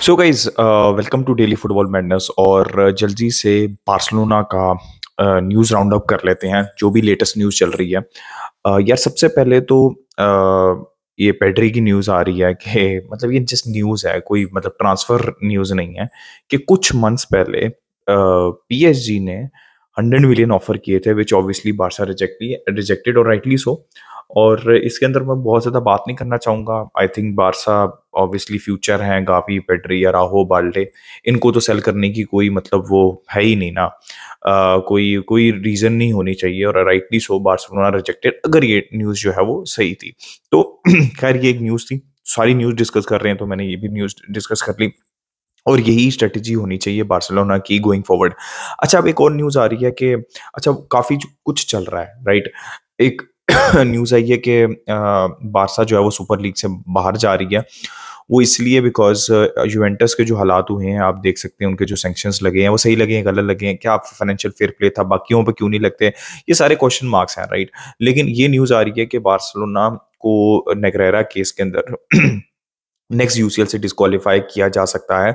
So guys welcome to daily football madness और जल्दी से बार्सिलोना का न्यूज़ राउंड अप कर लेते हैं जो भी लेटेस्ट न्यूज़ चल रही है। यार सबसे पहले तो ये पेड्री की न्यूज़ आ रही है कि मतलब ये जस्ट न्यूज़ है, कोई मतलब ट्रांसफ़र न्यूज़ नहीं है कि कुछ मंथ्स पहले पीएसजी ने 100 मिलियन ऑफर किए थे विच ऑब्वियसली बार्सा रिजेक्टेड और राइटली सो। और इसके अंदर मैं बहुत ज़्यादा बात नहीं करना चाहूँगा। I think Barca obviously future हैं, गावी, पेड्री, अराहो, बाल्डे, इनको तो सेल करने की कोई मतलब वो है ही नहीं ना। कोई कोई रीज़न नहीं होनी चाहिए और राइटली सो बार्सिलोना रिजेक्टेड, अगर ये न्यूज़ जो है वो सही थी। तो खैर ये एक न्यूज़ थी, सारी न्यूज़ डिस्कस कर रहे हैं तो मैंने ये भी न्यूज़ डिस्कस कर ली और यही स्ट्रैटेजी होनी चाहिए बार्सिलोना की गोइंग फॉरवर्ड। अच्छा, अब एक और न्यूज़ आ रही है कि अच्छा काफ़ी कुछ चल रहा है, राइट? एक न्यूज़ आई है कि बार्सा जो है वो सुपर लीग से बाहर जा रही है। वो इसलिए बिकॉज़ यूवेंटस के जो हालात हुए हैं, आप देख सकते हैं उनके जो सैंक्शंस लगे हैं, वो सही लगे हैं, गलत लगे हैं, क्या फाइनेंशियल फेयर प्ले था, बाकियों पे क्यों नहीं लगते? ये सारे क्वेश्चन मार्क्स हैं, राइट? लेकिन ये न्यूज़ आ रही है कि बार्सिलोना को नेग्रेरा केस के अंदर नेक्स्ट यूसीएल से डिस्क्वालीफाई किया जा सकता है।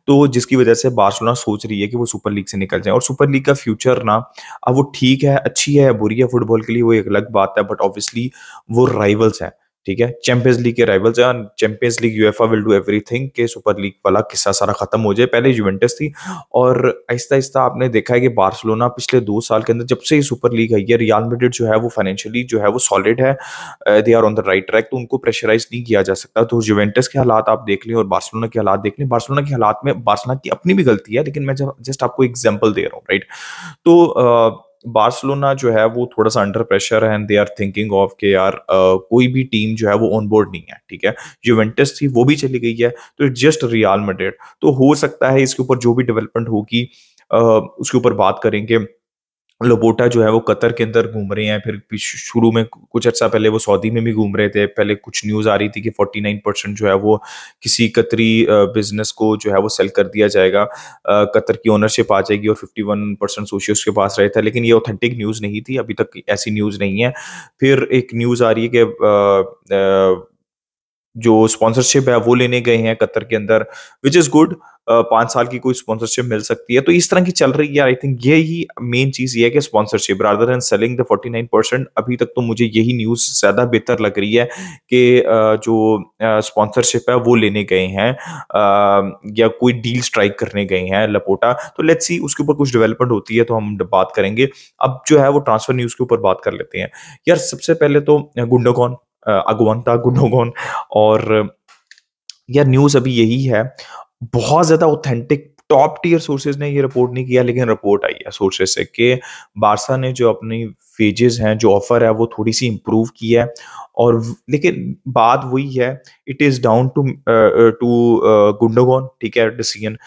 तो जिसकी वजह से बार्सिलोना सोच रही है कि वो सुपर लीग से निकल जाए और सुपर लीग का फ्यूचर ना, अब वो ठीक है, अच्छी है, बुरी है फुटबॉल के लिए, वो एक अलग बात है, बट ऑब्वियसली वो राइवल्स हैं, ठीक है? चैंपियंस लीग के राइवल्स हैं। Champions league UEFA will do everything कि सुपर लीग वाला किस्सा सारा खत्म हो जाए। पहले यूवेंटस थी और आहिस्ता-आहिस्ता आपने देखा है कि बार्सिलोना पिछले 2 साल के अंदर जब से ये सुपर लीग आई है, रियल मैड्रिड जो है वो फाइनेंशियली जो है वो सॉलिड है। They are on the right track, तो उनको प्रेशराइज़ नहीं किया जा सकता। तो यूवेंटस के हालात आप देख लें और बार्सिलोना के हालात देख लें। बार्सिलोना के हालात में बार्सिलोना की अपनी भी गलती है, लेकिन मैं जस्ट आपको एग्जांपल दे रहा हूँ, राइट? तो बार्सिलोना जो है वो थोड़ा-सा अंडर प्रेशर है and they are thinking of कि यार कोई भी टीम जो है वो ऑन बोर्ड नहीं है, ठीक है? यूवेंटस थी, वो भी चली गई है, तो इट्स जस्ट रियल मैड्रिड। तो हो सकता है इसके ऊपर जो भी डेवलपमेंट होगी उसके ऊपर बात करेंगे। लोपोटा जो है वो कतर के अंदर घूम रहे हैं, फिर शुरू में कुछ अर्सा पहले वो सऊदी में भी घूम रहे थे। पहले कुछ न्यूज़ आ रही थी कि 49% जो है वो किसी कतरी बिज़नेस को जो है वो सेल कर दिया जाएगा। कतर की ओनरशिप आ जाएगी और 51% सोशियोस के पास रहता है, लेकिन ये ऑथेंटिक न्यूज़ नहीं थी, अभी तक ऐसी न्यूज़ नहीं है। फिर एक न्यूज़ आ रही है कि जो स्पॉन्सरशिप है वो लेने गए हैं कतर के अंदर, व्हिच इज़ गुड। 5 साल की कोई स्पॉन्सरशिप मिल सकती है, तो इस तरह की चल रही है। आई थिंक यही मेन चीज़ ये है कि sponsorship rather than selling the 49%। अभी तक तो मुझे यही न्यूज़ ज़्यादा बेहतर लग रही है कि जो स्पॉन्सरशिप है वो लेने गए हैं या कोई डील स्ट्राइक करने गए हैं लपोटा। तो लेट्स सी उसके ऊपर कुछ डेवलपमेंट होती है तो हम बात करेंगे। अब जो है वो ट्रांसफर न्यूज़ के ऊपर बात कर लेते हैं। यार सबसे पहले तो गुंडोगॉन, अगुआंता गुंडोगॉन। और यार न्यूज़ अभी यही है, बहुत ज़्यादा ऑथेंटिक टॉप टियर सोर्सेज़ ने ये रिपोर्ट नहीं किया, लेकिन रिपोर्ट आई है सोर्सेज़ से कि बार्सा ने जो अपनी वेजेस हैं, जो ऑफर है वो थोड़ी-सी इम्प्रूव की है। और लेकिन बात वही है, इट इज़ डाउन टू गुंडोगॉन, ठीक है, डिसीजन।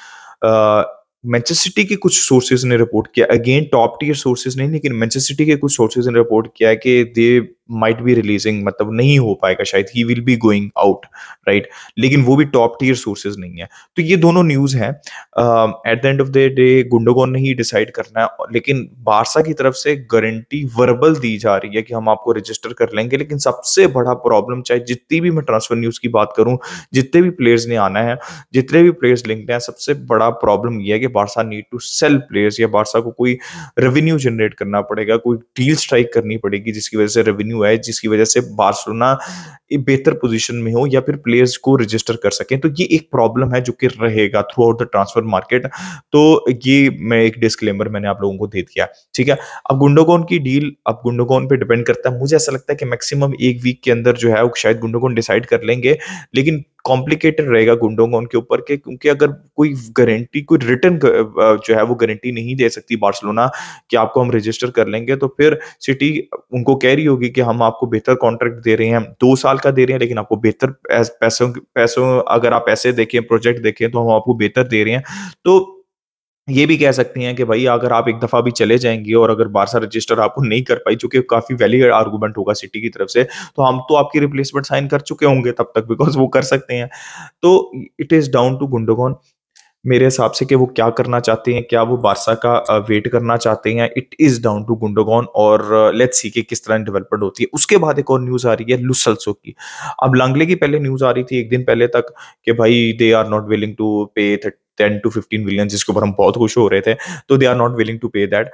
मैनचेस्टर सिटी के कुछ सोर्सेज़ ने रिपोर्ट किया, अगेन टॉप टियर सोर्सेज़ नहीं, लेकिन मैनचेस्टर सिटी के कुछ सोर्सेज़ ने रिपोर्ट किया है कि दे माइट बी रिलीजिंग, मतलब नहीं हो पाएगा शायद, he will be going out, right? लेकिन वो भी टॉप टियर सोर्सेज़ नहीं है। तो ये दोनों न्यूज़ हैं। At the end of the day Gundogan ने ही डिसाइड करना है, लेकिन बार्सा की तरफ से गारंटी वर्बल दी जा रही है कि हम आपको रजिस्टर कर लेंगे। लेकिन सबसे बड़ा प्रॉब्लम, चाहे जितनी भी मैं ट्रांसफर न्यूज़ की बात करूँ, जितने भी प्लेयर्स ने आना है, जितने भी प्लेयर्स लिंक्ड हैं, सबसे बड़ा प्रॉब्लम ये है कि Barca need to sell players, या बार्सा को कोई रेवेन्यू जनरेट करना पड़ेगा, कोई डील स्ट्राइक करनी पड़ेगी जिसकी वजह से रेवेन्यू आए, जिसकी वजह से बार्सिलोना एक बेहतर पोजीशन में हो या फिर प्लेयर्स को रजिस्टर कर सकें। तो ये एक प्रॉब्लम है जो कि रहेगा through out the transfer market. तो ये मैं एक डिस्क्लेमर मैंने आप लोगों को दे दिया, ठीक है? अब गुंडोगॉन की डील अब गुंडोगॉन पे डिपेंड करता है। मुझे ऐसा लगता है कि मैक्सिमम 1 वीक के अंदर जो है वो शायद गुंडोगॉन डिसाइड कर लेंगे, लेकिन कॉम्प्लिकेटेड रहेगा गुंडोगॉन के ऊपर के, क्योंकि अगर कोई गारंटी, कोई रिटर्न जो है वो गारंटी नहीं दे सकती बार्सिलोना कि आपको हम रजिस्टर कर लेंगे, तो फिर सिटी उनको कह रही होगी कि हम आपको बेहतर कॉन्ट्रैक्ट दे रहे हैं, 2 साल का दे रहे हैं, लेकिन आपको बेहतर पैसों पैसों अगर आप पैसे देखें, प्रोजेक्ट देखें, तो हम आपको बेहतर दे रहे हैं। तो ये भी कह सकती हैं कि भाई अगर आप एक दफ़ा भी चले जाएँगे और अगर बार्सा रजिस्टर आपको नहीं कर पाई, जो कि काफ़ी वैलिड आर्गुमेंट होगा सिटी की तरफ से, तो हम तो आपकी रिप्लेसमेंट साइन कर चुके होंगे तब तक, बिकॉज़ वो कर सकते हैं। तो इट इज़ डाउन टू गुंडोगॉन। मेरे हिसाब से कि वो क्या करना चाहते हैं, क्या वो बार्सा का वेट करना चाहते हैं, it is down to Gundogan और लेट्स सी कि किस तरह डेवलपमेंट होती है। उसके बाद एक और न्यूज़ आ रही है लो सेल्सो की। अब लांग्ले की पहले न्यूज़ आ रही थी 1 दिन पहले तक कि भाई they are not willing to pay थ 10 टू 15 मिलियन, जिसके ऊपर हम बहुत खुश हो रहे थे, तो they are not willing to pay that.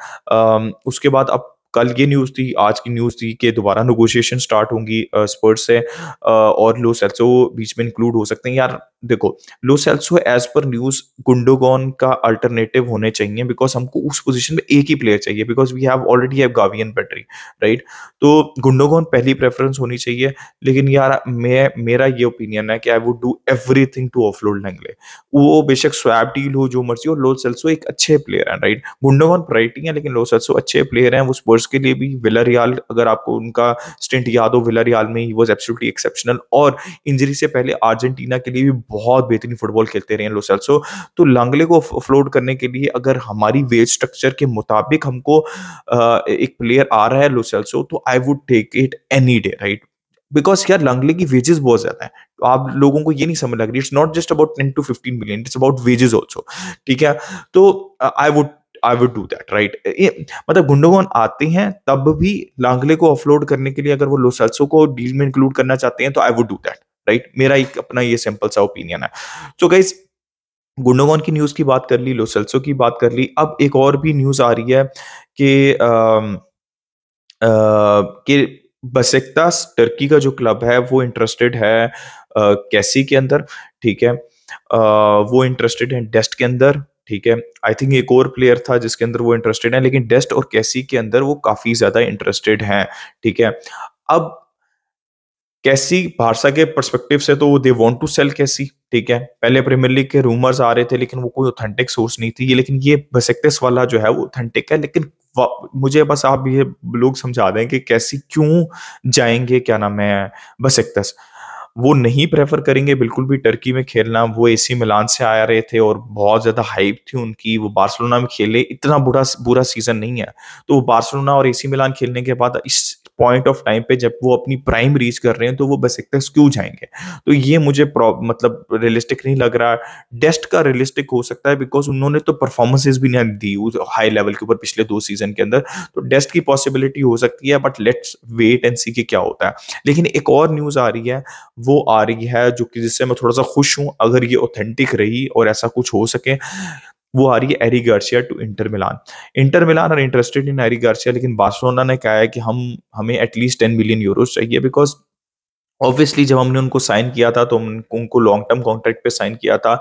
उसके बाद अब कल ये न्यूज़ थी, आज की न्यूज़ थी कि दोबारा नेगोशिएशन स्टार्ट होंगी स्पर्स से, और लो सेल्सो बीच में इंक्लूड हो सकते हैं। यार देखो, लो सेल्सो एज पर न्यूज़ गुंडोगन का अल्टरनेटिव होने चाहिए, बिकॉज़ हमको उस पोजीशन में एक ही प्लेयर चाहिए, because we have already have Gavi and Pedri, right? तो गुंडोगन पहली प्रेफ़रेंस होनी चाहिए, लेकिन यार मेरा ये ओपिनियन है कि I would do everything to offload Lenglet. वो बेशक स्वैप डील हो, जो मर्ज़ी हो, लो सेल्सो एक अच्छे प्लेयर हैं, राइट? गुंडोगन प्रायोरिटी है, लेकिन लो सेल्सो अच्छे प्लेयर हैं। वो स्पर्स के लिए भी, विलारियल अगर आपको उनका स्टिंट याद हो, विलारियल में ही वाज़ एब्सोल्युटली एक्सेप्शनल, और इंजरी से पहले अर्जेंटीना के लिए भी बहुत बेहतरीन फुटबॉल खेलते रहे हैं लो सेल्सो। तो लांग्ले को ऑफलोड करने के लिए अगर हमारी वेज स्ट्रक्चर के मुताबिक हमको एक प्लेयर आ रहा है लो सेल्सो, तो I would take it any day, right? Because यार लांग्ले की वेजेस बहुत ज़्यादा हैं। तो आप लोगों को ये नहीं समझ लग रही, it's not just about 10 to 15 million, it's about wages also, ठीक है? तो I would do that, right? ये मतलब गुंडोगन आते हैं तब भी लांग्ले को ऑफलोड करने के लिए अगर वो लो सेल्सो को डील में इंक्लूड करना चाहते हैं, तो I would do that, right? मेरा एक अपना ये सिंपल सा ओपिनियन है। सो गाइस, गुंडोगन की न्यूज़ की बात कर ली, लो सेल्सो की बात कर ली, अब एक और भी न्यूज़ आ रही है कि कि बेसिक्तास टर्की का जो क्लब है वो इंटरेस्टेड है कैसी के अंदर, ठीक है? वो इंटरेस्टेड है डेस्ट के अंदर, ठीक है? आई थिंक एक और प्लेयर था जिसके अंदर वो इंटरेस्टेड है, लेकिन डेस्ट और कैसी के अंदर वो काफ़ी ज़्यादा इंटरेस्टेड हैं, ठीक है? अब कैसी बार्सा के पर्सपेक्टिव से तो दे वांट टू सेल कैसी, ठीक है? पहले प्रीमियर लीग के रूमर्स आ रहे थे, लेकिन वो कोई ऑथेंटिक सोर्स नहीं थी। ये लेकिन ये बेसिक्टस वाला जो है वो ऑथेंटिक है, लेकिन मुझे बस आप ये लोग समझा दें कि कैसी क्यों जाएंगे, क्या नाम है, बेसिक्टस। वो नहीं प्रेफर करेंगे बिल्कुल भी टर्की में खेलना। वो एसी मिलान से आ रहे थे और बहुत ज्यादा हाइप थी उनकी, वो बार्सिलोना में खेले, इतना बुरा सीजन नहीं है। तो वो बार्सिलोना और एसी मिलान खेलने के बाद इस पॉइंट ऑफ टाइम पे जब वो अपनी प्राइम रीच कर रहे हैं, तो वो बेसिक्टस क्यों जाएंगे? तो ये मुझे मतलब रियलिस्टिक नहीं लग रहा। डेस्ट का रियलिस्टिक हो सकता है, बिकॉज उन्होंने तो परफॉर्मेंसेज भी नहीं दी उस हाई लेवल के ऊपर पिछले 2 सीजन के अंदर। तो डेस्ट की पॉसिबिलिटी हो सकती है, बट लेट्स वेट एंड सी कि क्या होता है। लेकिन एक और न्यूज आ रही है, वो आ रही है जो कि जिससे मैं थोड़ा सा खुश हूं, अगर ये ऑथेंटिक रही और ऐसा कुछ हो सके। वो आ रही है Eric Garcia to Inter Milan. Inter Milan are interested in Eric Garcia, लेकिन बार्सिलोना ने कहा है कि हमें एटलीस्ट 10 मिलियन यूरोज चाहिए, बिकॉज ऑब्वियसली जब हमने उनको साइन किया था तो उनको लॉन्ग टर्म कॉन्ट्रैक्ट पे साइन किया था।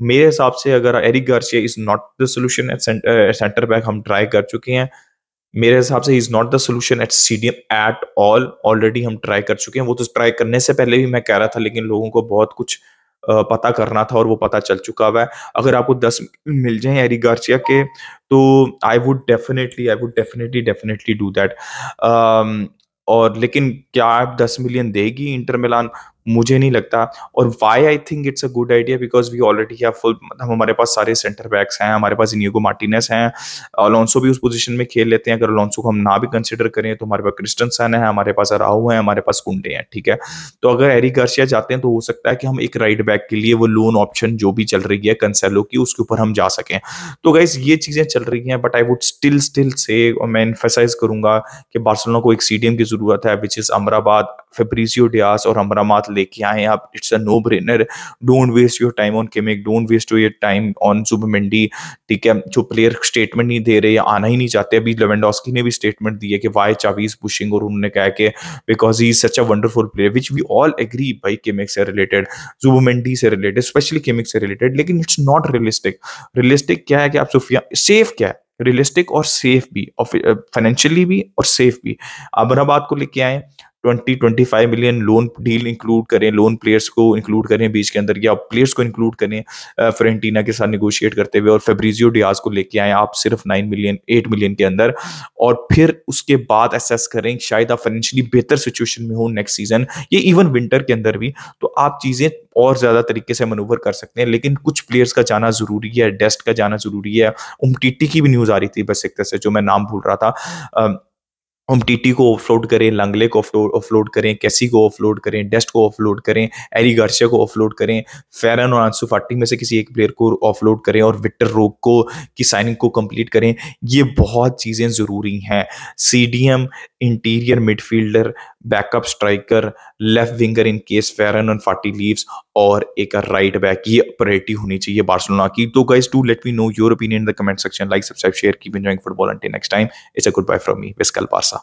मेरे हिसाब से अगर Eric Garcia is not the solution at centre back, हम ट्राई कर चुके हैं। मेरे हिसाब से is not the solution eight CDM at all, already हम ट्राई कर चुके हैं। वो तो ट्राई करने से पहले भी मैं कह रहा था, लेकिन लोगों को बहुत कुछ पता करना था और वो पता चल चुका हुआ है। अगर आपको 10 मिल जाए एरिक गार्सिया के, तो I would definitely definitely do that. और लेकिन क्या आप 10 मिलियन देगी इंटर मिलान? मुझे नहीं लगता। और why I think it's a good idea, because we already have full, मतलब हमारे पास सारे सेंटर बैक्स हैं, हमारे पास इनिगो मार्टिनेज हैं, अलोंसो भी उस पोजीशन में खेल लेते हैं। अगर अलोंसो को हम ना भी कंसिडर करें तो हमारे पास क्रिस्टनसन है, हमारे पास अराऊ है, हमारे पास कुंडे हैं, ठीक है? तो अगर एरिक गार्सिया जाते हैं तो हो सकता है कि हम एक राइट बैक के लिए वो लोन ऑप्शन जो भी चल रही है कंसेलो की, उसके ऊपर हम जा सकें। तो गाइस ये चीजें चल रही हैं, but I would still say, और मैं एम्फेसाइज करूंगा कि बार्सिलोना को एक सीडीएम की जरूरत है, which is Amrabat. Fabrizio Dias और अमराबात लेके आए आप, it's a no brainer. Don't waste your time on Kimmich, don't waste your time on Zubimendi, ठीक है? जो प्लेयर स्टेटमेंट नहीं दे रहे या आना ही नहीं चाहते। अभी लेवेंडोस्की ने भी स्टेटमेंट दी है कि वाई चावी इज पुशिंग, और उन्होंने कहा कि because he is such a wonderful player, which we all agree भाई, किमिक से रिलेटेड, जुबिमेंडी से रिलेटेड, स्पेशली किमिक से रिलेटेड। लेकिन इट्स नॉट रियलिस्टिक। रियलिस्टिक क्या है कि आप सोफिया सेफ क्या है, रियलिस्टिक और सेफ भी, और फाइनेंशियली भी और सेफ भी। अमराबाद को लेके आए, 20-25 मिलियन लोन डील इंक्लूड करें, लोन प्लेयर्स को इंक्लूड करें बीच के अंदर, या प्लेयर्स को इंक्लूड करें फ्रेंटीना के साथ निगोशिएट करते हुए, और फेब्रिजियो डियाज को लेके आए आप सिर्फ 9 मिलियन 8 मिलियन के अंदर, और फिर उसके बाद असेस करें शायद आप फाइनेंशियली बेहतर सिचुएशन में हो नेक्स्ट सीजन, ये इवन विंटर के अंदर भी, तो आप चीजें और ज्यादा तरीके से मनूवर कर सकते हैं। लेकिन कुछ प्लेयर्स का जाना जरूरी है, डेस्ट का जाना जरूरी है। उमटीटी की भी न्यूज आ रही थी बस एक तरह से, जो मैं नाम भूल रहा था, उमटीटी को ऑफलोड करें, लंगले को ऑफलोड करें, कैसी को ऑफलोड करें, डेस्ट को ऑफलोड करें, एरी गार्सिया को ऑफलोड करें, फेरन और आंसू फाटी में से किसी एक प्लेयर को ऑफलोड करें और विक्टर रोक को की साइनिंग को कंप्लीट करें। ये बहुत चीज़ें ज़रूरी हैं। CDM, interior midfielder, backup striker, left winger in case Ferran और फाटी लीव्स और एक राइट बैक, ये प्रायोरिटी होनी चाहिए बार्सिलोना की। तो guys do let me know your opinion in the comment section. Like, subscribe, share, keep enjoying football. Until next time, it's a goodbye from me, Visca Barça.